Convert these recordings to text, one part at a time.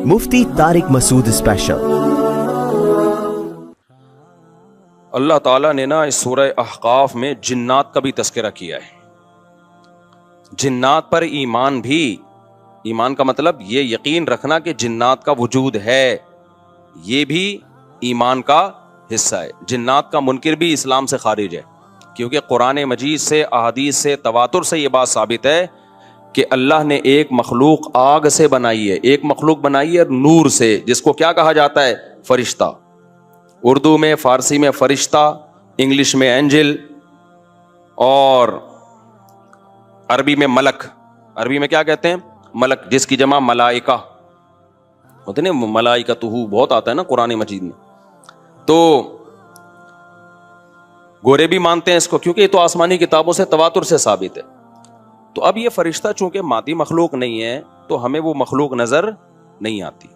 مفتی طارق مسعود special. اللہ تعالیٰ نے نا اس سورہ احقاف میں جنات کا بھی تذکرہ کیا ہے۔ جنات پر ایمان بھی، ایمان کا مطلب یہ یقین رکھنا کہ جنات کا وجود ہے، یہ بھی ایمان کا حصہ ہے۔ جنات کا منکر بھی اسلام سے خارج ہے، کیونکہ قرآن مجید سے، احادیث سے، تواتر سے یہ بات ثابت ہے کہ اللہ نے ایک مخلوق آگ سے بنائی ہے، ایک مخلوق بنائی ہے نور سے، جس کو کیا کہا جاتا ہے؟ فرشتہ۔ اردو میں، فارسی میں فرشتہ، انگلش میں اینجل، اور عربی میں ملک۔ عربی میں کیا کہتے ہیں؟ ملک، جس کی جمع ملائکہ ہوتے ہیں، ملائکتہ بہت آتا ہے نا قرآن مجید میں۔ تو گورے بھی مانتے ہیں اس کو، کیونکہ یہ تو آسمانی کتابوں سے، تواتر سے ثابت ہے۔ تو اب یہ فرشتہ چونکہ مادی مخلوق نہیں ہے تو ہمیں وہ مخلوق نظر نہیں آتی۔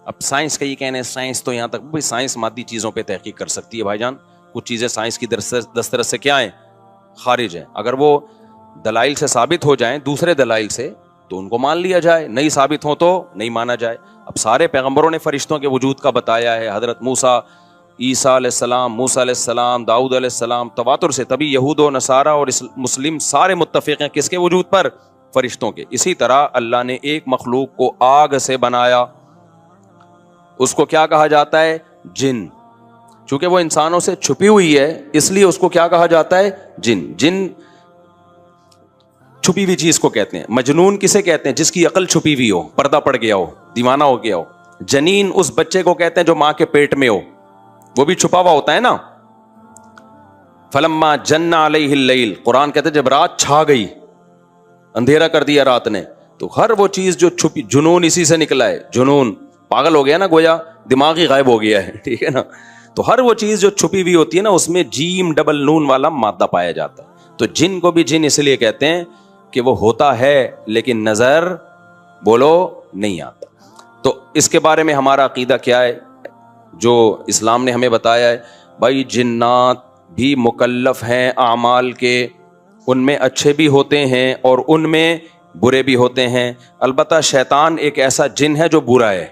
اب سائنس کا یہ کہنا ہے، سائنس تو یہاں تک، بھئی سائنس مادی چیزوں پہ تحقیق کر سکتی ہے بھائی جان، کچھ چیزیں سائنس کی دسترس سے کیا ہیں؟ خارج ہیں۔ اگر وہ دلائل سے ثابت ہو جائیں، دوسرے دلائل سے، تو ان کو مان لیا جائے، نہیں ثابت ہو تو نہیں مانا جائے۔ اب سارے پیغمبروں نے فرشتوں کے وجود کا بتایا ہے، حضرت موسیٰ، عیسیٰ علیہ السلام، موسیٰ علیہ السلام، داؤد علیہ السلام، تواتر سے، تبھی یہود و نصارہ اور مسلم سارے متفق ہیں کس کے وجود پر؟ فرشتوں کے۔ اسی طرح اللہ نے ایک مخلوق کو آگ سے بنایا، اس کو کیا کہا جاتا ہے؟ جن۔ چونکہ وہ انسانوں سے چھپی ہوئی ہے اس لیے اس کو کیا کہا جاتا ہے؟ جن۔ جن چھپی ہوئی چیز کو کہتے ہیں۔ مجنون کسے کہتے ہیں؟ جس کی عقل چھپی ہوئی ہو، پردہ پڑ گیا ہو، دیوانہ ہو گیا ہو۔ جنین اس بچے کو کہتے ہیں جو ماں کے پیٹ میں ہو، وہ بھی چھپا ہوا ہوتا ہے نا۔ فلما جن علیہ اللیل، قرآن کہتے ہیں جب رات چھا گئی، اندھیرا کر دیا رات نے، تو ہر وہ چیز جو چھپی، جنون اسی سے نکلا ہے۔ جنون پاگل ہو گیا نا، گویا دماغ ہی غائب ہو گیا ہے، ٹھیک ہے نا۔ تو ہر وہ چیز جو چھپی ہوئی ہوتی ہے نا، اس میں جیم ڈبل نون والا مادہ پایا جاتا ہے۔ تو جن کو بھی جن اس لیے کہتے ہیں کہ وہ ہوتا ہے لیکن نظر بولو نہیں آتا۔ تو اس کے بارے میں ہمارا عقیدہ کیا ہے جو اسلام نے ہمیں بتایا ہے؟ بھائی جنات بھی مکلف ہیں اعمال کے، ان میں اچھے بھی ہوتے ہیں اور ان میں برے بھی ہوتے ہیں۔ البتہ شیطان ایک ایسا جن ہے جو برا ہے،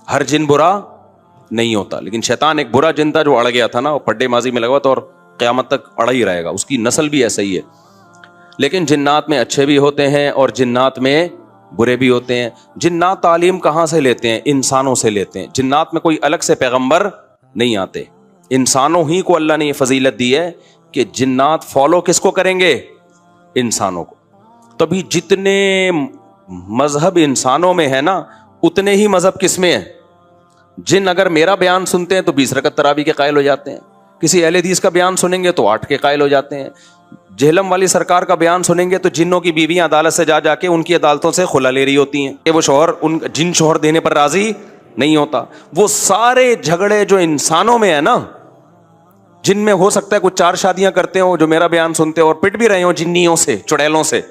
ہر جن برا نہیں ہوتا، لیکن شیطان ایک برا جن تھا جو اڑ گیا تھا نا، وہ پڈے ماضی میں لگا تھا اور قیامت تک اڑا ہی رہے گا، اس کی نسل بھی ایسا ہی ہے۔ لیکن جنات میں اچھے بھی ہوتے ہیں اور جنات میں برے بھی ہوتے ہیں۔ جنات تعلیم کہاں سے لیتے ہیں؟ انسانوں سے لیتے ہیں۔ جنات میں کوئی الگ سے پیغمبر نہیں آتے، انسانوں ہی کو اللہ نے یہ فضیلت دی ہے کہ جنات فالو کس کو کریں گے؟ انسانوں کو۔ تبھی جتنے مذہب انسانوں میں ہے نا، اتنے ہی مذہب کس میں ہے؟ جن اگر میرا بیان سنتے ہیں تو 20 رکعت تراویح کے قائل ہو جاتے ہیں، کسی اہل حدیث کا بیان سنیں گے تو 8 کے قائل ہو جاتے ہیں، جہلم والی سرکار کا بیان سنیں گے تو جنوں کی بیویاں عدالت سے جا کے ان کی عدالتوں سے خلا لے رہی ہوتی ہیں کہ وہ شوہر ان جن شوہر دینے پر راضی نہیں ہوتا۔ وہ سارے جھگڑے جو انسانوں میں ہے نا، جن میں ہو سکتا ہے کچھ 4 شادیاں کرتے ہوں جو میرا بیان سنتے ہو اور پٹ بھی رہے ہوں جنیوں سے، چڑیلوں سے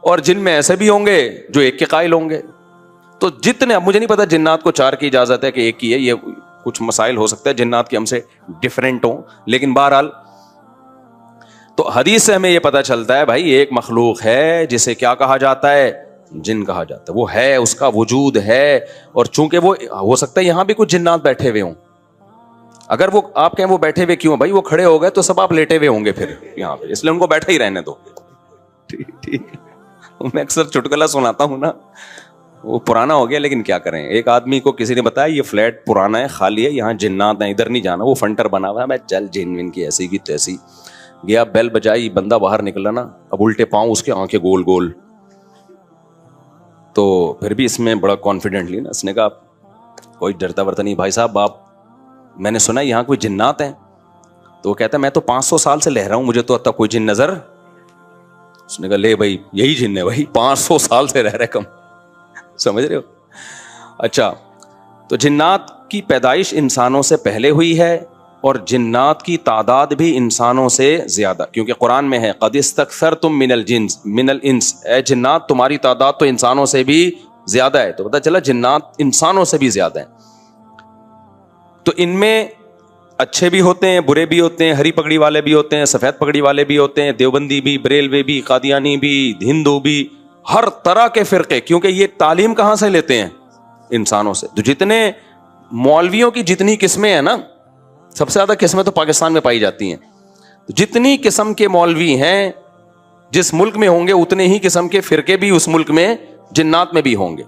اور جن میں ایسے بھی ہوں گے جو 1 کے قائل ہوں گے۔ تو جتنے، اب مجھے نہیں پتا جنات کو 4 کی اجازت ہے کہ 1 کی ہے، یہ کچھ مسائل ہو سکتا ہے جنات کے ہم سے ڈیفرنٹ ہوں، لیکن بہرحال تو حدیث سے ہمیں یہ پتا چلتا ہے بھائی ایک مخلوق ہے جسے کیا کہا جاتا ہے؟ جن کہا جاتا ہے۔ وہ ہے، اس کا وجود ہے، اور چونکہ وہ ہو سکتا ہے یہاں بھی کچھ جنات بیٹھے ہوئے ہوں۔ اگر وہ آپ کہیں وہ بیٹھے ہوئے کیوں؟ بھائی وہ کھڑے ہو گئے تو سب آپ لیٹے ہوئے ہوں گے پھر یہاں پہ، اس لیے ان کو بیٹھے ہی رہنے دو۔ ٹھیک، میں اکثر چٹکلا سناتا ہوں نا، وہ پرانا ہو گیا لیکن کیا کریں۔ ایک آدمی کو کسی نے بتایا یہ فلیٹ پرانا ہے، خالی ہے، یہاں جنات ہیں، ادھر نہیں جانا، وہ فنٹر بنا ہوا ہے۔ میں چل جن ون کی ایسی کی تیسی گیا، بیل بجائی، بندہ باہر نکلا نا، اب الٹے پاؤں اس کے آنکھیں گول گول، تو پھر بھی اس میں بڑا کانفیڈنٹلی نا اس نے کہا کوئی ڈرتا ورتا نہیں بھائی صاحب، آپ میں نے سنا یہاں کوئی جنات ہیں؟ تو وہ کہتا ہے میں تو 500 سال سے لہ رہا ہوں، مجھے تو اب تک کوئی جن نظر۔ اس نے کہا لے بھائی یہی جن ہے بھائی، 500 سال سے رہ رہے کم، سمجھ رہے ہو؟ اچھا، تو جنات کی پیدائش انسانوں سے پہلے ہوئی ہے اور جنات کی تعداد بھی انسانوں سے زیادہ، کیونکہ قرآن میں ہے قد استکثرتم من الانس، اے جنات تمہاری تعداد تو انسانوں سے بھی زیادہ ہے۔ تو پتہ چلا جنات انسانوں سے بھی زیادہ ہیں۔ تو ان میں اچھے بھی ہوتے ہیں، برے بھی ہوتے ہیں، ہری پگڑی والے بھی ہوتے ہیں، سفید پگڑی والے بھی ہوتے ہیں، دیوبندی بھی، بریلوی بھی، قادیانی بھی، ہندو بھی، ہر طرح کے فرقے, کیونکہ یہ تعلیم کہاں سے لیتے ہیں؟ انسانوں سے. تو جتنے مولویوں کی جتنی قسمیں ہیں نا, سب سے زیادہ قسمیں تو پاکستان میں پائی جاتی ہیں. جتنی قسم کے مولوی ہیں جس ملک میں ہوں گے, اتنے ہی قسم کے فرقے بھی اس ملک میں جنات میں بھی ہوں گے,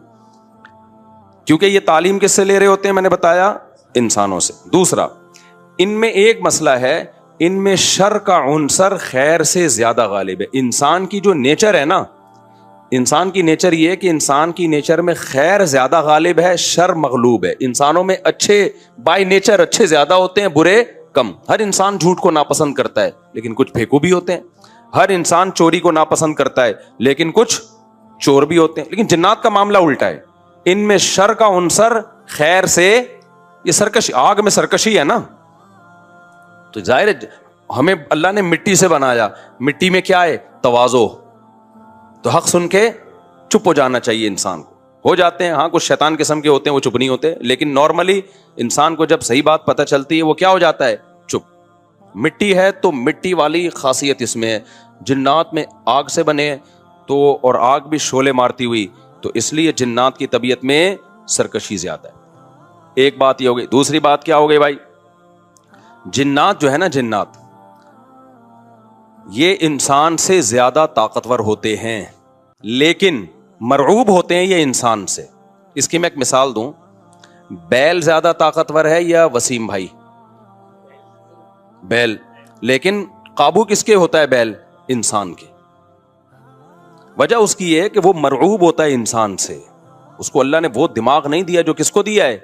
کیونکہ یہ تعلیم کس سے لے رہے ہوتے ہیں؟ میں نے بتایا انسانوں سے. دوسرا, ان میں ایک مسئلہ ہے, ان میں شر کا عنصر خیر سے زیادہ غالب ہے. انسان کی جو نیچر ہے نا, انسان کی نیچر یہ ہے کہ انسان کی نیچر میں خیر زیادہ غالب ہے, شر مغلوب ہے. انسانوں میں اچھے بائی نیچر اچھے زیادہ ہوتے ہیں, برے کم. ہر انسان جھوٹ کو ناپسند کرتا ہے لیکن کچھ پھیکو بھی ہوتے ہیں. ہر انسان چوری کو ناپسند کرتا ہے لیکن کچھ چور بھی ہوتے ہیں. لیکن جنات کا معاملہ الٹا ہے, ان میں شر کا عنصر خیر سے, یہ سرکشی, آگ میں سرکشی ہے نا, تو ظاہر ہے ہمیں اللہ نے مٹی سے بنایا, مٹی میں کیا ہے؟ تواضع. تو حق سن کے چپ ہو جانا چاہیے انسان کو. ہو جاتے ہیں, ہاں کچھ شیطان قسم کے ہوتے ہیں وہ چپ نہیں ہوتے, لیکن نارملی انسان کو جب صحیح بات پتہ چلتی ہے وہ کیا ہو جاتا ہے؟ چپ. مٹی ہے تو مٹی والی خاصیت اس میں ہے. جنات میں آگ سے بنے تو, اور آگ بھی شعلے مارتی ہوئی, تو اس لیے جنات کی طبیعت میں سرکشی زیادہ ہے. ایک بات یہ ہو گئی. دوسری بات کیا ہو گئی بھائی؟ جنات جو ہے نا, جنات یہ انسان سے زیادہ طاقتور ہوتے ہیں لیکن مرعوب ہوتے ہیں یہ انسان سے. اس کی میں ایک مثال دوں, بیل زیادہ طاقتور ہے یا وسیم بھائی؟ بیل. لیکن قابو کس کے ہوتا ہے بیل؟ انسان کے. وجہ اس کی یہ ہے کہ وہ مرعوب ہوتا ہے انسان سے. اس کو اللہ نے وہ دماغ نہیں دیا جو کس کو دیا ہے؟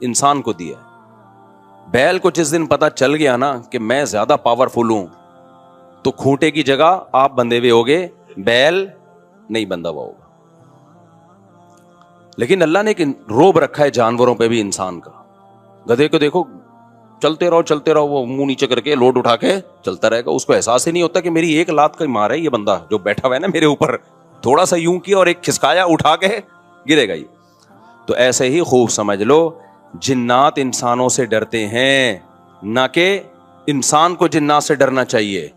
انسان کو دیا ہے. بیل کو جس دن پتا چل گیا نا کہ میں زیادہ پاورفل ہوں, تو کھوٹے کی جگہ آپ بندھے ہوئے ہوگے, بیل نہیں بندھا ہوا ہوگا. لیکن اللہ نے ایک روب رکھا ہے جانوروں پہ بھی انسان کا. گدھے کو دیکھو, چلتے رہو, وہ منہ نیچے کر کے لوڈ اٹھا کے چلتا رہے گا. اس کو احساس ہی نہیں ہوتا کہ میری ایک لات کا مار ہے یہ بندہ جو بیٹھا ہوا ہے نا میرے اوپر, تھوڑا سا یوں کیا اور ایک کھسکایا, اٹھا کے گرے گا یہ. تو ایسے ہی خوب سمجھ لو, جنات انسانوں سے ڈرتے ہیں, نہ کہ انسان کو جنات سے ڈرنا چاہیے.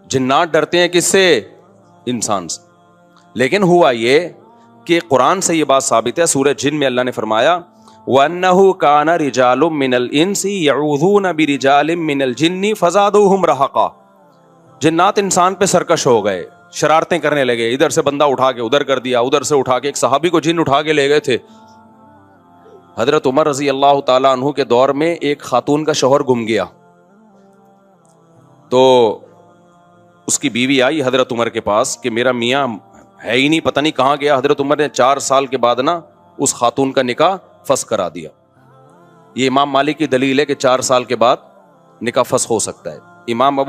جنات ڈرتے ہیں کس سے؟ انسان سے. لیکن ہوا یہ کہ قرآن سے یہ بات ثابت ہے. سورہ جن میں اللہ نے فرمایا وَأَنَّهُ كَانَ رِجَالٌ مِّنَ الْإِنسِ يَعُوذُونَ بِرِجَالٍ مِّنَ الْجِنِّ فَزَادُوهُمْ رَهَقًا. جنات انسان پہ سرکش ہو گئے, شرارتیں کرنے لگے, ادھر سے بندہ اٹھا کے ادھر کر دیا, ادھر سے اٹھا کے. ایک صحابی کو جن اٹھا کے لے گئے تھے. حضرت عمر رضی اللہ تعالیٰ عنہ کے دور میں ایک خاتون کا شوہر گم گیا, تو اس کی بیوی آئی حضرت عمر کے پاس کہ میرا میاں ہے ہی نہیں, پتہ نہیں کہاں گیا. حضرت عمر نے 4 سال کے بعد نا اس خاتون کا نکاح فسخ کرا دیا. یہ امام مالک کی دلیل ہے کہ 4 سال کے بعد نکاح فسخ ہو سکتا ہے. امام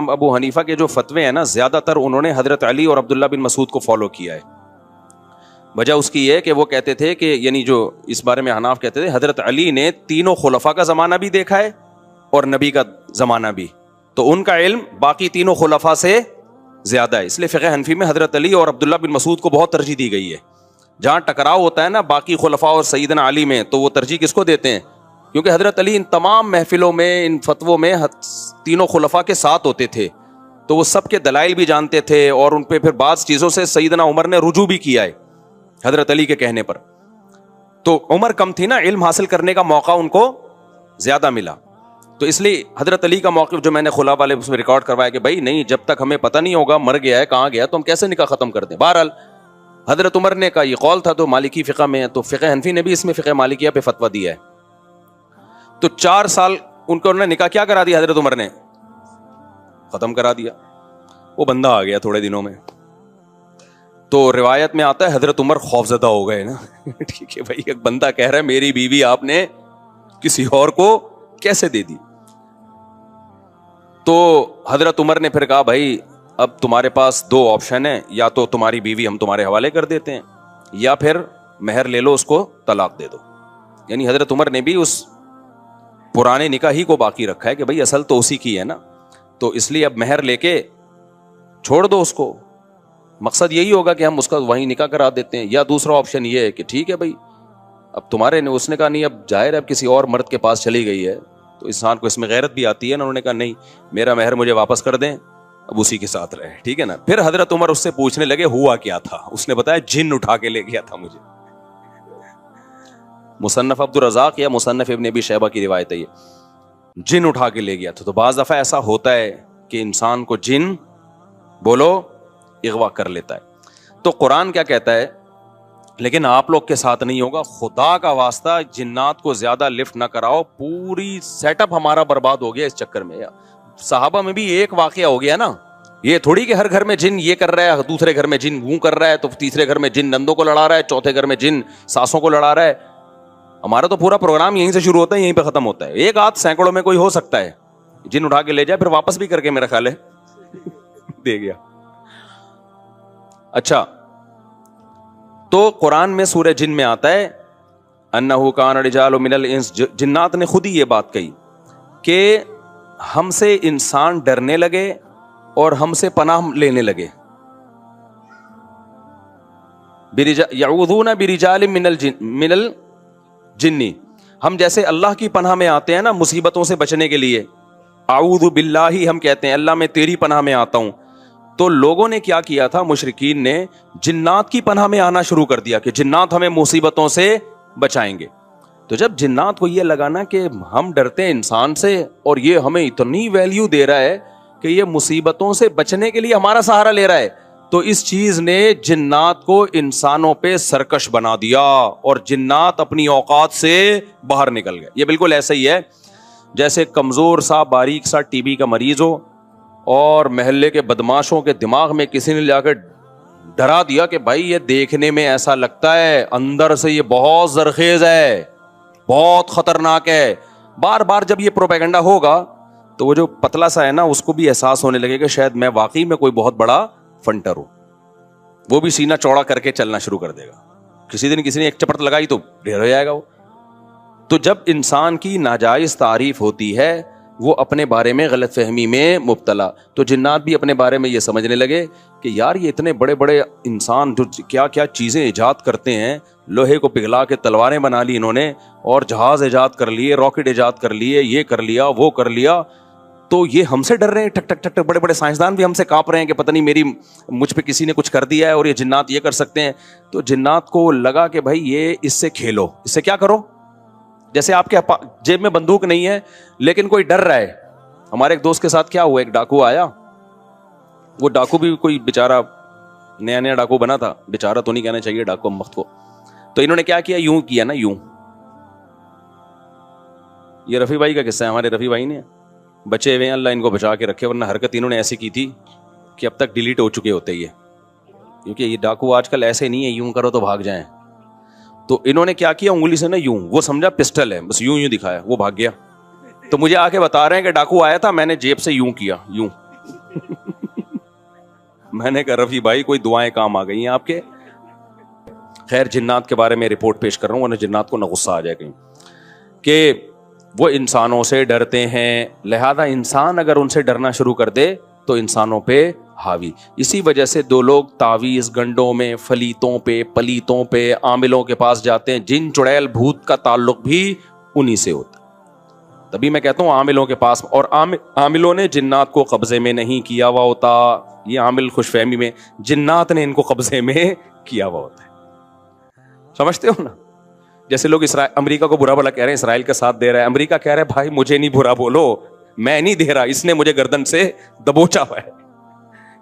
ابو حنیفہ کے جو فتوے ہیں نا, زیادہ تر انہوں نے حضرت علی اور عبداللہ بن مسعود کو فالو کیا ہے. وجہ اس کی یہ کہ وہ کہتے تھے کہ, یعنی جو اس بارے میں حناف کہتے تھے, حضرت علی نے تینوں خلفاء کا زمانہ بھی دیکھا ہے اور نبی کا زمانہ بھی, تو ان کا علم باقی تینوں خلفاء سے زیادہ ہے. اس لیے فقہ حنفی میں حضرت علی اور عبداللہ بن مسعود کو بہت ترجیح دی گئی ہے. جہاں ٹکراؤ ہوتا ہے نا باقی خلفاء اور سیدنا علی میں, تو وہ ترجیح کس کو دیتے ہیں؟ کیونکہ حضرت علی ان تمام محفلوں میں, ان فتووں میں تینوں خلفاء کے ساتھ ہوتے تھے, تو وہ سب کے دلائل بھی جانتے تھے, اور ان پہ پھر بعض چیزوں سے سیدنا عمر نے رجوع بھی کیا ہے حضرت علی کے کہنے پر. تو عمر کم تھی نا, علم حاصل کرنے کا موقع ان کو زیادہ ملا. تو اس لیے حضرت علی کا موقف جو میں نے خلا والے اس میں ریکارڈ کروایا کہ بھائی نہیں, جب تک ہمیں پتہ نہیں ہوگا مر گیا ہے کہاں گیا, تو ہم کیسے نکاح ختم کر دیں. بہرحال حضرت عمر نے کا یہ قول تھا, تو مالکی فقہ میں ہے, تو فقہ حنفی نے بھی اس میں فقہ مالکیہ پہ فتویٰ دیا ہے. تو 4 سال ان کو انہوں نے نکاح کیا کرا دیا, حضرت عمر نے ختم کرا دیا. وہ بندہ آ گیا تھوڑے دنوں میں, تو روایت میں آتا ہے حضرت عمر خوفزدہ ہو گئے نا. ٹھیک ہے بھائی, ایک بندہ کہہ رہا ہے میری بیوی آپ نے کسی اور کو کیسے دے دی. تو حضرت عمر نے پھر کہا بھائی اب تمہارے پاس 2 آپشن ہیں, یا تو تمہاری بیوی ہم تمہارے حوالے کر دیتے ہیں, یا پھر مہر لے لو, اس کو طلاق دے دو. یعنی حضرت عمر نے بھی اس پرانے نکاح ہی کو باقی رکھا ہے کہ بھائی اصل تو اسی کی ہے نا, تو اس لیے اب مہر لے کے چھوڑ دو اس کو. مقصد یہی ہوگا کہ ہم اس کا وہیں نکاح کرا دیتے ہیں. یا دوسرا آپشن یہ ہے کہ ٹھیک ہے بھائی اب تمہارے نے, اس نے کہا نہیں اب ظاہر ہے اب کسی اور مرد کے پاس چلی گئی ہے, تو انسان کو اس میں غیرت بھی آتی ہے نا. انہوں نے کہا نہیں, میرا مہر مجھے واپس کر دیں, اب اسی کے ساتھ رہے, ٹھیک ہے نا. پھر حضرت عمر اس سے پوچھنے لگے ہوا کیا تھا, اس نے بتایا جن اٹھا کے لے گیا تھا مجھے. مصنف عبد الرزاق یا مصنف ابن ابی شیبہ کی روایت ہے یہ, جن اٹھا کے لے گیا تھا. تو بعض دفعہ ایسا ہوتا ہے کہ انسان کو جن بولو اغوا کر لیتا ہے. تو قرآن کیا کہتا ہے, لیکن آپ لوگ کے ساتھ نہیں ہوگا, خدا کا واسطہ جنات کو زیادہ لفٹ نہ کراؤ, پوری سیٹ اپ ہمارا برباد ہو گیا اس چکر میں. صحابہ میں بھی ایک واقعہ ہو گیا نا, یہ تھوڑی کہ ہر گھر میں جن یہ کر رہا ہے, دوسرے گھر میں جن وہ کر رہا ہے, تو تیسرے گھر میں جن نندوں کو لڑا رہا ہے, چوتھے گھر میں جن ساسوں کو لڑا رہا ہے. ہمارا تو پورا پروگرام یہیں سے شروع ہوتا ہے, یہیں پہ ختم ہوتا ہے. ایک آدھ سینکڑوں میں کوئی ہو سکتا ہے جن اٹھا کے لے جائے, پھر واپس بھی کر کے میرا خیال ہے دے گیا. اچھا, تو قرآن میں سورہ جن میں آتا ہے انہ کان رجال من الانس, جنات نے خود ہی یہ بات کہی کہ ہم سے انسان ڈرنے لگے اور ہم سے پناہ لینے لگے. یعوذون برجال من الجن, ہم جیسے اللہ کی پناہ میں آتے ہیں نا مصیبتوں سے بچنے کے لیے, اعوذ باللہ ہم کہتے ہیں اللہ میں تیری پناہ میں آتا ہوں. تو لوگوں نے کیا کیا تھا, مشرکین نے جنات کی پناہ میں آنا شروع کر دیا کہ جنات ہمیں مصیبتوں سے بچائیں گے. تو جب جنات کو یہ لگا نا کہ ہم ڈرتے ہیں انسان سے اور یہ ہمیں اتنی ویلیو دے رہا ہے کہ یہ مصیبتوں سے بچنے کے لیے ہمارا سہارا لے رہا ہے, تو اس چیز نے جنات کو انسانوں پہ سرکش بنا دیا اور جنات اپنی اوقات سے باہر نکل گئے. یہ بالکل ایسا ہی ہے جیسے کمزور سا باریک سا ٹی بی کا مریض ہو اور محلے کے بدماشوں کے دماغ میں کسی نے جا کے ڈرا دیا کہ بھائی یہ دیکھنے میں ایسا لگتا ہے, اندر سے یہ بہت زرخیز ہے, بہت خطرناک ہے. بار بار جب یہ پروپیگنڈا ہوگا تو وہ جو پتلا سا ہے نا اس کو بھی احساس ہونے لگے کہ شاید میں واقعی میں کوئی بہت بڑا فنٹر ہوں, وہ بھی سینہ چوڑا کر کے چلنا شروع کر دے گا. کسی دن کسی نے ایک چپٹ لگائی تو ڈھیر ہو جائے گا وہ. تو جب انسان کی ناجائز تعریف ہوتی ہے وہ اپنے بارے میں غلط فہمی میں مبتلا, تو جنات بھی اپنے بارے میں یہ سمجھنے لگے کہ یار یہ اتنے بڑے بڑے انسان جو کیا کیا چیزیں ایجاد کرتے ہیں, لوہے کو پگھلا کے تلواریں بنا لی انہوں نے, اور جہاز ایجاد کر لیے, راکٹ ایجاد کر لیے, یہ کر لیا وہ کر لیا, تو یہ ہم سے ڈر رہے ہیں, ٹک ٹک ٹک ٹک. بڑے بڑے سائنسدان بھی ہم سے کانپ رہے ہیں کہ پتہ نہیں مجھ پہ کسی نے کچھ کر دیا ہے اور یہ جنات یہ کر سکتے ہیں. تو جنات کو لگا کہ بھائی یہ اس سے کھیلو, اس سے کیا کرو, جیسے آپ کے جیب میں بندوق نہیں ہے لیکن کوئی ڈر رہا ہے. ہمارے ایک دوست کے ساتھ کیا ہوا, ایک ڈاکو آیا, وہ ڈاکو بھی کوئی بیچارہ نیا نیا ڈاکو بنا تھا, بیچارہ تو نہیں کہنا چاہیے ڈاکو مخت کو. تو انہوں نے کیا کیا, یوں کیا نا, یوں. یہ رفیع بھائی کا قصہ ہے, ہمارے رفیع بھائی نے بچے ہوئے ہیں, اللہ ان کو بچا کے رکھے, ورنہ حرکت انہوں نے ایسی کی تھی کہ اب تک ڈیلیٹ ہو چکے ہوتے یہ, کیونکہ یہ ڈاکو آج کل ایسے نہیں ہے یوں کرو تو بھاگ جائیں. تو انہوں نے کیا کیا, انگلی سے نا یوں, وہ سمجھا پسٹل ہے, بس یوں دکھایا, وہ بھاگ گیا. تو مجھے آ کے بتا رہے ہیں کہ ڈاکو آیا تھا, میں نے جیب سے یوں کیا, یوں. میں نے کہا رفیع بھائی کوئی دعائیں کام آ گئی ہیں آپ کے. خیر جنات کے بارے میں رپورٹ پیش کر رہا ہوں ورنہ جنات کو نہ غصہ آ جائے کہیں, کہ وہ انسانوں سے ڈرتے ہیں, لہذا انسان اگر ان سے ڈرنا شروع کر دے تو انسانوں پہ حاوی. اسی وجہ سے دو لوگ تعویذ گنڈوں میں, فلیتوں پہ, پلیتوں پہ, عاملوں کے پاس جاتے ہیں. جن چڑیل بھوت کا تعلق بھی انہی سے ہوتا. تبھی میں کہتا ہوں عاملوں کے پاس, اور عاملوں نے جنات کو قبضے میں نہیں کیا ہوا ہوتا. یہ عامل خوش فہمی میں, جنات نے ان کو قبضے میں کیا ہوا ہوتا ہے. سمجھتے ہو نا, جیسے لوگ امریکہ کو برا بھلا کہہ رہے ہیں, اسرائیل کا ساتھ دے رہا ہے, امریکہ کہہ رہا ہے بھائی مجھے نہیں برا بولو, میں نہیں دے رہا, اس نے مجھے گردن سے دبوچا ہوا ہے,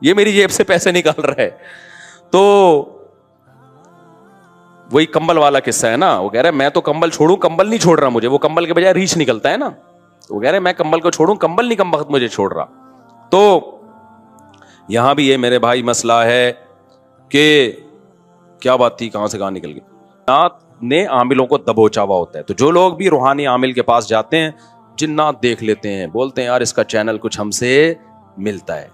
یہ میری جیب سے پیسے نکال رہا ہے. تو وہی کمبل والا قصہ ہے نا, وہ کہہ رہا ہے میں تو کمبل چھوڑوں, کمبل نہیں چھوڑ رہا مجھے, وہ کمبل کے بجائے ریچھ نکلتا ہے نا, وہ کہہ رہے میں کمبل کو چھوڑوں, کمبل نہیں کم وقت مجھے چھوڑ رہا. تو یہاں بھی یہ میرے بھائی مسئلہ ہے کہ کیا بات تھی, کہاں سے کہاں نکل گئی. جنات نے عاملوں کو دبوچا ہوا ہوتا ہے. تو جو لوگ بھی روحانی عامل کے پاس جاتے ہیں, جنات دیکھ لیتے ہیں, بولتے ہیں یار اس کا چینل کچھ ہم سے ملتا ہے,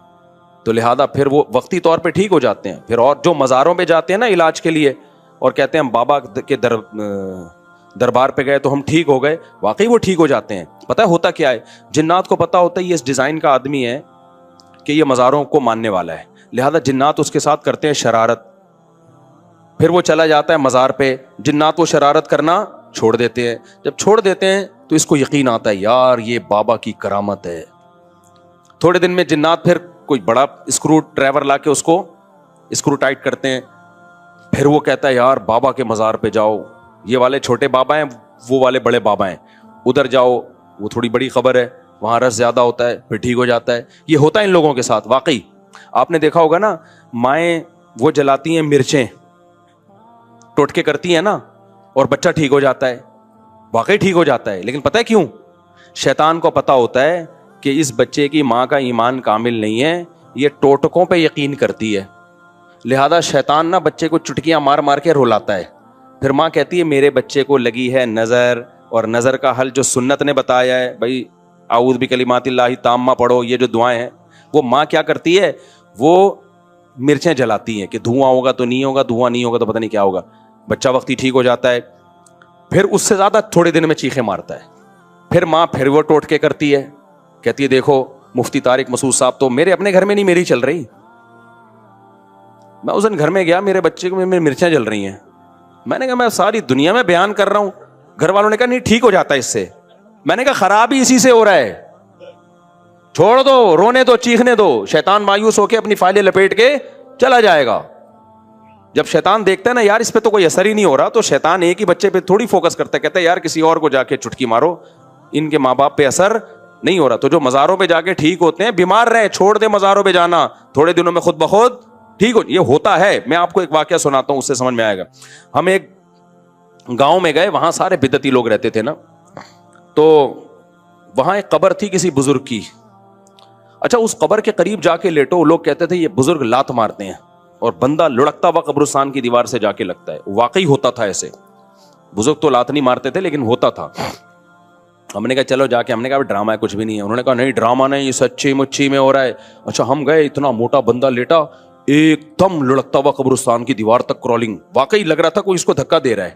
تو لہذا پھر وہ وقتی طور پہ ٹھیک ہو جاتے ہیں. پھر اور جو مزاروں پہ جاتے ہیں نا علاج کے لیے اور کہتے ہیں ہم بابا کے دربار پہ گئے تو ہم ٹھیک ہو گئے, واقعی وہ ٹھیک ہو جاتے ہیں. پتہ ہوتا کیا ہے, جنات کو پتہ ہوتا ہے یہ اس ڈیزائن کا آدمی ہے کہ یہ مزاروں کو ماننے والا ہے, لہذا جنات اس کے ساتھ کرتے ہیں شرارت. پھر وہ چلا جاتا ہے مزار پہ, جنات وہ شرارت کرنا چھوڑ دیتے ہیں. جب چھوڑ دیتے ہیں تو اس کو یقین آتا ہے یار یہ بابا کی کرامت ہے. تھوڑے دن میں جنات پھر کوئی بڑا اسکرو ڈرائیور لا کے اس کو اسکرو ٹائٹ کرتے ہیں. پھر وہ کہتا ہے یار بابا کے مزار پہ جاؤ, یہ والے چھوٹے بابا ہیں, وہ والے بڑے بابا ہیں, ادھر جاؤ, وہ تھوڑی بڑی خبر ہے, وہاں رس زیادہ ہوتا ہے, پھر ٹھیک ہو جاتا ہے. یہ ہوتا ہے ان لوگوں کے ساتھ. واقعی آپ نے دیکھا ہوگا نا, مائیں وہ جلاتی ہیں مرچیں, ٹوٹکے کرتی ہیں نا, اور بچہ ٹھیک ہو جاتا ہے, واقعی ٹھیک ہو جاتا ہے. لیکن پتہ ہے کیوں؟ شیطان کو پتا ہوتا ہے کہ اس بچے کی ماں کا ایمان کامل نہیں ہے, یہ ٹوٹکوں پہ یقین کرتی ہے, لہذا شیطان نا بچے کو چٹکیاں مار مار کے رلاتا ہے. پھر ماں کہتی ہے میرے بچے کو لگی ہے نظر, اور نظر کا حل جو سنت نے بتایا ہے, بھائی اعوذ بکلمات اللہ تامہ پڑھو, یہ جو دعائیں ہیں, وہ ماں کیا کرتی ہے, وہ مرچیں جلاتی ہیں کہ دھواں ہوگا تو نہیں ہوگا, دھواں نہیں ہوگا تو پتہ نہیں کیا ہوگا. بچہ وقتی ٹھیک ہو جاتا ہے, پھر اس سے زیادہ تھوڑے دن میں چیخیں مارتا ہے. پھر ماں پھر وہ ٹوٹکے کرتی ہے, کہتی ہے دیکھو مفتی طارق مسعود صاحب تو میرے اپنے گھر میں نہیں میری چل رہی, میں اس دن گھر میں گیا, میرے بچے کو میری مرچیں جل رہی ہیں. میں نے کہا میں ساری دنیا میں بیان کر رہا ہوں. گھر والوں نے کہا نہیں ٹھیک ہو جاتا ہے اس سے. میں نے کہا خراب ہی اسی سے ہو رہا ہے, چھوڑ دو, رونے دو, چیخنے دو. شیطان مایوس ہو کے اپنی فائلیں لپیٹ کے چلا جائے گا. جب شیطان دیکھتا ہے نا یار اس پہ تو کوئی اثر ہی نہیں ہو رہا, تو شیطان ایک ہی بچے پہ تھوڑی فوکس کرتا ہے, کہتا ہے یار کسی اور کو جا کے چٹکی مارو, ان کے ماں باپ پہ اثر نہیں ہو رہا. تو جو مزاروں پہ جا کے ٹھیک ہوتے ہیں, بیمار رہے, چھوڑ دے مزاروں پہ جانا, تھوڑے دنوں میں خود بخود ٹھیک ہو. یہ ہوتا ہے. میں آپ کو ایک واقعہ سناتا ہوں, اس سے سمجھ میں آئے گا. ہم ایک گاؤں میں گئے, وہاں سارے بدعتی لوگ رہتے تھے نا, تو وہاں ایک قبر تھی کسی بزرگ کی. اچھا اس قبر کے قریب جا کے لیٹو, لوگ کہتے تھے یہ بزرگ لات مارتے ہیں, اور بندہ لڑکتا ہوا قبرستان کی دیوار سے جا کے لگتا ہے. واقعی ہوتا تھا ایسے. بزرگ تو لات نہیں مارتے تھے لیکن ہوتا تھا. ہم نے کہا چلو جا کے, ہم نے کہا ڈرامہ ہے کچھ بھی نہیں ہے. انہوں نے کہا نہیں ڈرامہ نہیں, یہ سچی مچی میں ہو رہا ہے. اچھا ہم گئے, اتنا موٹا بندہ لیٹا, ایک دم لڑکتا ہوا قبرستان کی دیوار تک کرالنگ. واقعی لگ رہا تھا کوئی اس کو دھکا دے رہا ہے,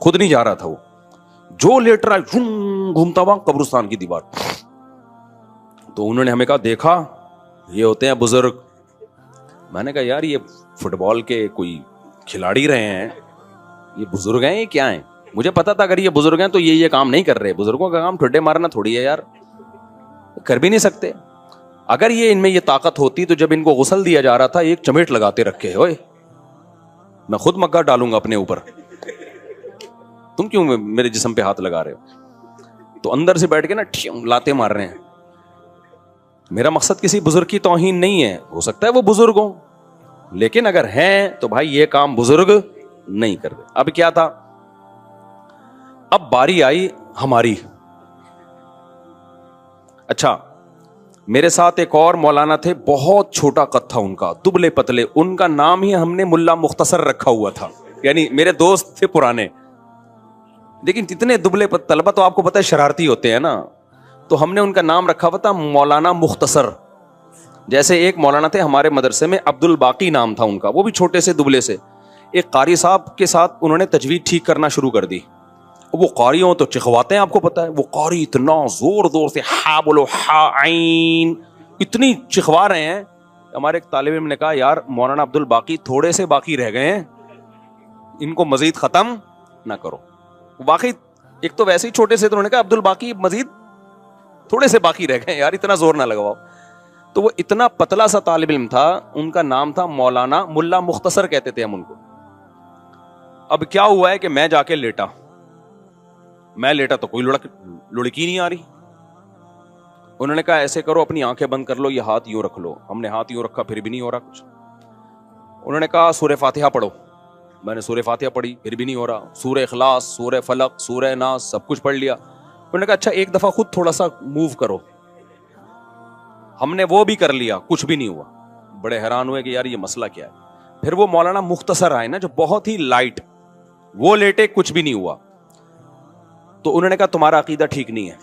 خود نہیں جا رہا تھا وہ, جو لیٹ رہا ہے گھومتا ہوا قبرستان کی دیوار. تو انہوں نے ہمیں کہا دیکھا یہ ہوتے ہیں بزرگ. میں نے کہا یار یہ فٹ بال کے کوئی کھلاڑی رہے ہیں, یہ بزرگ ہیں, یہ کیا ہیں؟ مجھے پتا تھا اگر یہ بزرگ ہیں تو یہ کام نہیں کر رہے. بزرگوں کا کام ٹھڈے مارنا تھوڑی ہے یار, کر بھی نہیں سکتے. اگر یہ ان میں یہ طاقت ہوتی تو جب ان کو غسل دیا جا رہا تھا ایک چمیٹ لگاتے رکھے, اوئے میں خود مگا ڈالوں گا اپنے اوپر, تم کیوں میرے جسم پہ ہاتھ لگا رہے ہو؟ تو اندر سے بیٹھ کے نا لاتے مار رہے ہیں. میرا مقصد کسی بزرگ کی توہین نہیں ہے, ہو سکتا ہے وہ بزرگ ہوں, لیکن اگر ہیں تو بھائی یہ کام بزرگ نہیں کر رہے. اب کیا تھا, اب باری آئی ہماری. اچھا میرے ساتھ ایک اور مولانا تھے, بہت چھوٹا قد تھا ان کا, دبلے پتلے, ان کا نام ہی ہم نے ملا مختصر رکھا ہوا تھا. یعنی میرے دوست تھے پرانے, لیکن اتنے دبلے طلبہ تو آپ کو پتہ ہے شرارتی ہوتے ہیں نا, تو ہم نے ان کا نام رکھا ہوا تھا مولانا مختصر. جیسے ایک مولانا تھے ہمارے مدرسے میں, عبد الباقی نام تھا ان کا, وہ بھی چھوٹے سے دبلے سے. ایک قاری صاحب کے ساتھ انہوں نے تجوید ٹھیک کرنا شروع کر دی. وہ قاری ہوں تو چخواتے ہیں, آپ کو پتا ہے, وہ قاری اتنا زور زور سے ہا بولو ہا عین اتنی چخوا رہے ہیں. ہمارے ایک طالب علم نے کہا یار مولانا عبد الباقی تھوڑے سے باقی رہ گئے ہیں, ان کو مزید ختم نہ کرو. واقعی ایک تو ویسے ہی چھوٹے سے, تو انہوں نے کہا عبد الباقی مزید تھوڑے سے باقی رہ گئے یار, اتنا زور نہ لگواؤ. تو وہ اتنا پتلا سا طالب علم تھا, ان کا نام تھا مولانا ملا مختصر کہتے تھے ہم ان کو. اب کیا ہوا ہے کہ میں جا کے لیٹا تو کوئی لڑکی نہیں آ رہی. انہوں نے کہا ایسے کرو اپنی آنکھیں بند کر لو, یہ ہاتھ یوں رکھ لو. ہم نے ہاتھ یوں رکھا, پھر بھی نہیں ہو رہا کچھ. انہوں نے کہا سورہ فاتحہ پڑھو. میں نے سورہ فاتحہ پڑھی, پھر بھی نہیں ہو رہا. سورہ اخلاص, سورہ فلق, سورہ ناس, سب کچھ پڑھ لیا. انہوں نے کہا اچھا ایک دفعہ خود تھوڑا سا موو کرو. ہم نے وہ بھی کر لیا, کچھ بھی نہیں ہوا. بڑے حیران ہوئے کہ یار یہ مسئلہ کیا ہے. پھر وہ مولانا مختصر آئے نا, جو بہت ہی لائٹ, وہ لیٹے, کچھ بھی نہیں ہوا. تو انہوں نے کہا تمہارا عقیدہ ٹھیک نہیں ہے.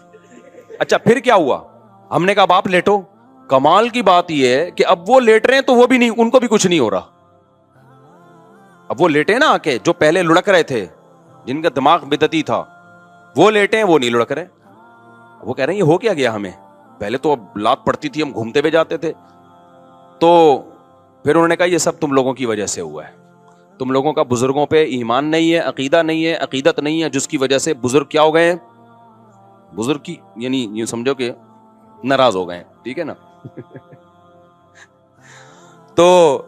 اچھا پھر کیا ہوا؟ ہم نے کہا اب آپ لیٹو. کمال کی بات یہ ہے کہ اب وہ لیٹ رہے ہیں تو وہ بھی نہیں, ان کو بھی کچھ نہیں ہو رہا. اب وہ لیٹے نا آ کے, جو پہلے لڑک رہے تھے, جن کا دماغ بدعتی تھا, وہ لیٹے ہیں, وہ نہیں لڑک رہے. وہ کہہ رہے ہیں یہ ہو کیا گیا ہمیں, پہلے تو اب لات پڑتی تھی, ہم گھومتے ہوئے جاتے تھے. تو پھر انہوں نے کہا یہ سب تم لوگوں کی وجہ سے ہوا ہے. تم لوگوں کا بزرگوں پہ ایمان نہیں ہے, عقیدہ نہیں ہے, عقیدت نہیں ہے, جس کی وجہ سے بزرگ کیا ہو گئے ہیں, بزرگ کی یعنی یہ سمجھو کہ ناراض ہو گئے ہیں. ٹھیک ہے نا. تو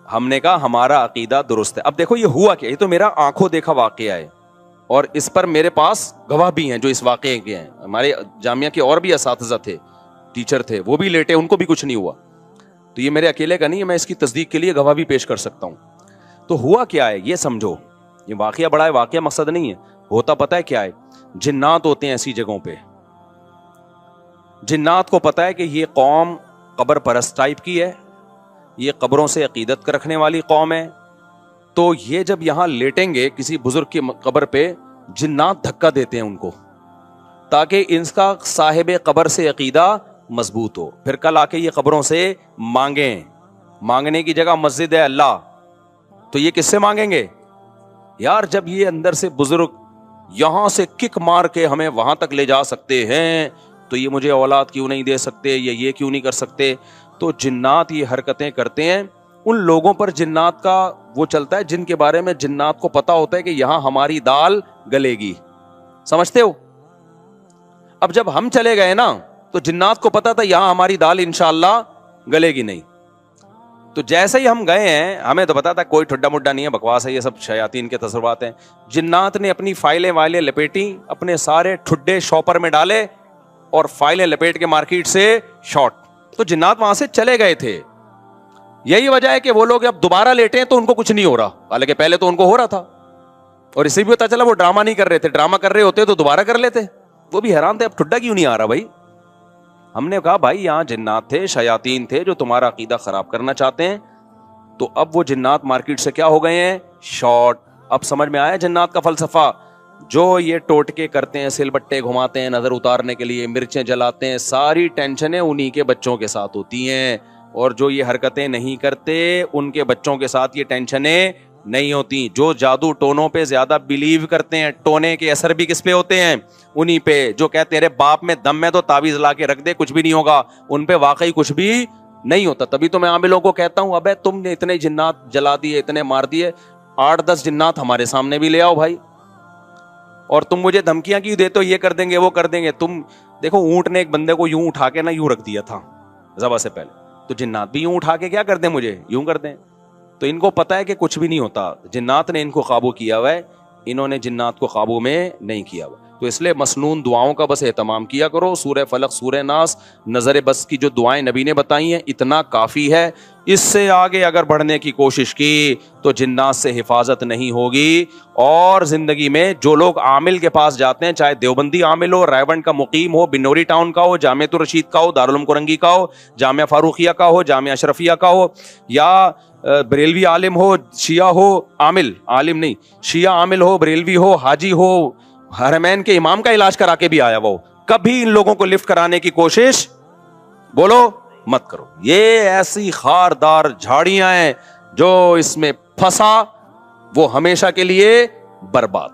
ہم نے کہا ہمارا عقیدہ درست ہے. اب دیکھو یہ ہوا کیا, یہ تو میرا آنکھوں دیکھا واقعہ ہے اور اس پر میرے پاس گواہ بھی ہیں جو اس واقعے کے ہیں. ہمارے جامعہ کے اور بھی اساتذہ تھے, ٹیچر تھے, وہ بھی لیٹے, ان کو بھی کچھ نہیں ہوا. تو یہ میرے اکیلے کا نہیں ہے, میں اس کی تصدیق کے لیے گواہ بھی پیش کر سکتا ہوں. تو ہوا کیا ہے یہ سمجھو, یہ واقعہ بڑا ہے, واقعہ مقصد نہیں ہے. ہوتا پتہ ہے کیا ہے, جنات ہوتے ہیں ایسی جگہوں پہ. جنات کو پتہ ہے کہ یہ قوم قبر پرست ٹائپ کی ہے, یہ قبروں سے عقیدت رکھنے والی قوم ہے. تو یہ جب یہاں لیٹیں گے کسی بزرگ کی قبر پہ, جنات دھکا دیتے ہیں ان کو تاکہ ان کا صاحب قبر سے عقیدہ مضبوط ہو. پھر کل آ کے یہ قبروں سے مانگیں. مانگنے کی جگہ مسجد ہے اللہ, تو یہ کس سے مانگیں گے یار؟ جب یہ اندر سے بزرگ یہاں سے کک مار کے ہمیں وہاں تک لے جا سکتے ہیں تو یہ مجھے اولاد کیوں نہیں دے سکتے, یہ کیوں نہیں کر سکتے؟ تو جنات یہ حرکتیں کرتے ہیں. ان لوگوں پر جنات کا وہ چلتا ہے جن کے بارے میں جنات کو پتا ہوتا ہے کہ یہاں ہماری دال گلے گی. سمجھتے ہو؟ اب جب ہم چلے گئے نا تو جنات کو پتا تھا یہاں ہماری دال انشاءاللہ گلے گی نہیں. تو جیسے ہی ہم گئے ہیں, ہمیں تو پتا تھا کوئی ٹھڈا مڈا نہیں ہے, بکواس ہے, یہ سب شیاطین کے تصورات ہیں. جنات نے اپنی فائلیں وائلیں لپیٹی, اپنے سارے ٹھڈے شاپر میں ڈالے اور فائلیں لپیٹ کے مارکیٹ سے شارٹ. تو جنات وہاں سے چلے گئے تھے. یہی وجہ ہے کہ وہ لوگ اب دوبارہ لیٹے تو ان کو کچھ نہیں ہو رہا, حالانکہ پہلے تو ان کو ہو رہا تھا. اور اسی بھی پتا چلا وہ ڈرامہ نہیں کر رہے تھے, ڈرامہ کر رہے ہوتے تو دوبارہ کر لیتے. وہ بھی حیران تھے اب ٹھڈا کیوں نہیں آ رہا بھائی. ہم نے کہا بھائی یہاں جنات تھے, شیاطین تھے جو تمہارا عقیدہ خراب کرنا چاہتے ہیں. تو اب وہ جنات مارکیٹ سے کیا ہو گئے ہیں؟ شارٹ. اب سمجھ میں آیا جنات کا فلسفہ. جو یہ ٹوٹکے کرتے ہیں, سل بٹے گھماتے ہیں نظر اتارنے کے لیے, مرچیں جلاتے ہیں, ساری ٹینشنیں انہی کے بچوں کے ساتھ ہوتی ہیں. اور جو یہ حرکتیں نہیں کرتے ان کے بچوں کے ساتھ یہ ٹینشنیں نہیں ہوتی. جو جادو ٹونوں پہ زیادہ بلیو کرتے ہیں, ٹونے کے اثر بھی کس پہ ہوتے ہیں؟ انہی پہ. جو کہتے ہیں ارے باپ میں دم ہے تو تعویذ لا کے رکھ دے کچھ بھی نہیں ہوگا, ان پہ واقعی کچھ بھی نہیں ہوتا. تبھی تو میں عاملوں کو کہتا ہوں ابے تم نے اتنے جنات جلا دیے, اتنے مار دیے, 8-10 جنات ہمارے سامنے بھی لے آؤ بھائی. اور تم مجھے دھمکیاں کیوں دیتے ہو, یہ کر دیں گے وہ کر دیں گے. تم دیکھو اونٹ نے ایک بندے کو یوں اٹھا کے نا یوں رکھ دیا تھا ذبح سے پہلے, تو جنات بھی یوں اٹھا کے کیا کر دیں, مجھے یوں کر دیں. تو ان کو پتا ہے کہ کچھ بھی نہیں ہوتا, جنات نے ان کو قابو کیا ہوا ہے, انہوں نے جنات کو قابو میں نہیں کیا ہوا. تو اس لیے مسنون دعاؤں کا بس اہتمام کیا کرو. سورہ فلق, سورہ ناس, نظر بس کی جو دعائیں نبی نے بتائی ہیں اتنا کافی ہے. اس سے آگے اگر بڑھنے کی کوشش کی تو جنات سے حفاظت نہیں ہوگی. اور زندگی میں جو لوگ عامل کے پاس جاتے ہیں, چاہے دیوبندی عامل ہو, رائے کا مقیم ہو, بنوری ٹاؤن کا ہو, جامعۃ الرشید کا ہو, دارالعلوم کرنگی کا ہو, جامعہ فاروقیہ کا ہو, جامعہ اشرفیہ کا ہو, یا بریلوی عالم ہو, شیعہ ہو, عامل عالم نہیں, شیعہ عامل ہو, بریلوی ہو, حاجی ہو, حرمین کے امام کا علاج کرا کے بھی آیا وہ, کبھی ان لوگوں کو لفٹ کرانے کی کوشش بولو مت کرو. یہ ایسی خاردار جھاڑیاں ہیں جو اس میں پھنسا وہ ہمیشہ کے لیے برباد.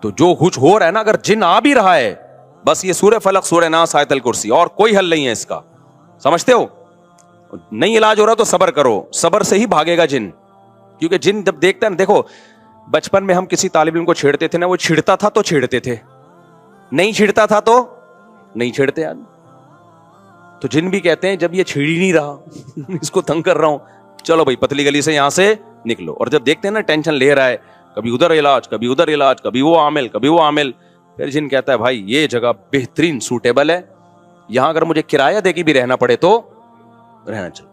تو جو کچھ ہو رہا ہے نا, اگر جن آ بھی رہا ہے, بس یہ سورہ فلق, سورہ ناس, آیت الکرسی, اور کوئی حل نہیں ہے اس کا. سمجھتے ہو؟ نہیں علاج ہو رہا تو صبر کرو, صبر سے ہی بھاگے گا جن. کیونکہ جن جب دیکھتا ہے نا, دیکھو بچپن میں ہم کسی طالب علم کو چھیڑتے تھے نا, وہ چھڑتا تھا تو چھیڑتے تھے, نہیں چھڑتا تھا تو نہیں چھیڑتے یار. تو جن بھی کہتے ہیں جب یہ چھیڑ ہی نہیں رہا اس کو تنگ کر رہا ہوں, چلو بھائی پتلی گلی سے یہاں سے نکلو. اور جب دیکھتے ہیں نا ٹینشن لے رہا ہے, کبھی ادھر علاج, کبھی ادھر علاج, کبھی وہ عامل, کبھی وہ عامل, پھر جن کہتا ہے بھائی یہ جگہ بہترین سوٹیبل ہے, یہاں اگر مجھے کرایہ دے کے بھی رہنا پڑے تو رہنا چاہیے.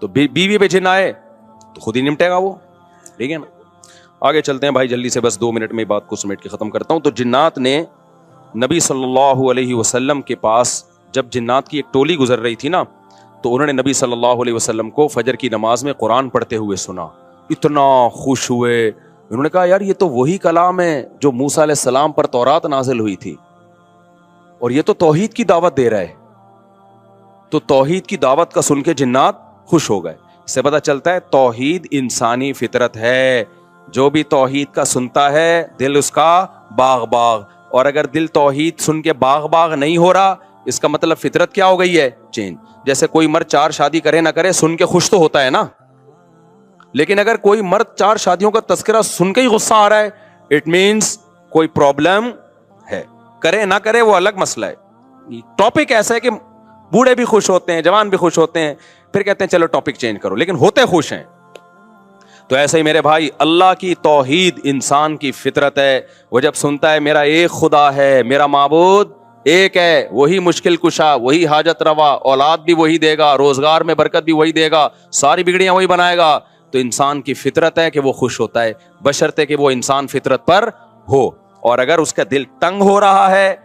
تو بیوی پہ جن آئے تو خود ہی نمٹے گا وہ. ٹھیک ہے نا, آگے چلتے ہیں بھائی جلدی سے, بس 2 منٹ میں بات کو سمیٹ کے ختم کرتا ہوں. تو جنات نے نبی صلی اللہ علیہ وسلم کے پاس, جب جنات کی ایک ٹولی گزر رہی تھی نا, تو انہوں نے نبی صلی اللہ علیہ وسلم کو فجر کی نماز میں قرآن پڑھتے ہوئے سنا. اتنا خوش ہوئے, انہوں نے کہا یار یہ تو وہی کلام ہے جو موسیٰ علیہ السلام پر تورات نازل ہوئی تھی, اور یہ تو توحید کی دعوت دے رہا ہے. تو توحید کی دعوت کا سن کے جنات خوش ہو گئے. اس سے پتہ چلتا ہے توحید انسانی فطرت ہے, جو بھی توحید کا سنتا ہے دل اس کا باغ باغ. اور اگر دل توحید سن کے باغ باغ نہیں ہو رہا, اس کا مطلب فطرت کیا ہو گئی ہے؟ چینج. جیسے کوئی مرد 4 شادی کرے نہ کرے, سن کے خوش تو ہوتا ہے نا, لیکن اگر کوئی مرد 4 شادیوں کا تذکرہ سن کے ہی غصہ آ رہا ہے, اٹ مینس کوئی پرابلم ہے. کرے نہ کرے وہ الگ مسئلہ ہے. ٹاپک ایسا ہے کہ بوڑھے بھی خوش ہوتے ہیں, جوان بھی خوش ہوتے ہیں, پھر کہتے ہیں چلو ٹاپک چینج کرو, لیکن ہوتے خوش ہیں. تو ایسے ہی میرے بھائی, اللہ کی توحید انسان کی فطرت ہے. وہ جب سنتا ہے میرا ایک خدا ہے, میرا معبود ایک ہے, وہی مشکل کشا, وہی حاجت روا, اولاد بھی وہی دے گا, روزگار میں برکت بھی وہی دے گا, ساری بگڑیاں وہی بنائے گا, تو انسان کی فطرت ہے کہ وہ خوش ہوتا ہے, بشرطے کہ وہ انسان فطرت پر ہو. اور اگر اس کا دل تنگ ہو رہا ہے,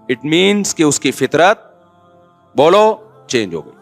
اٹ مینس کہ اس کی فطرت بولو چینج ہو گئی.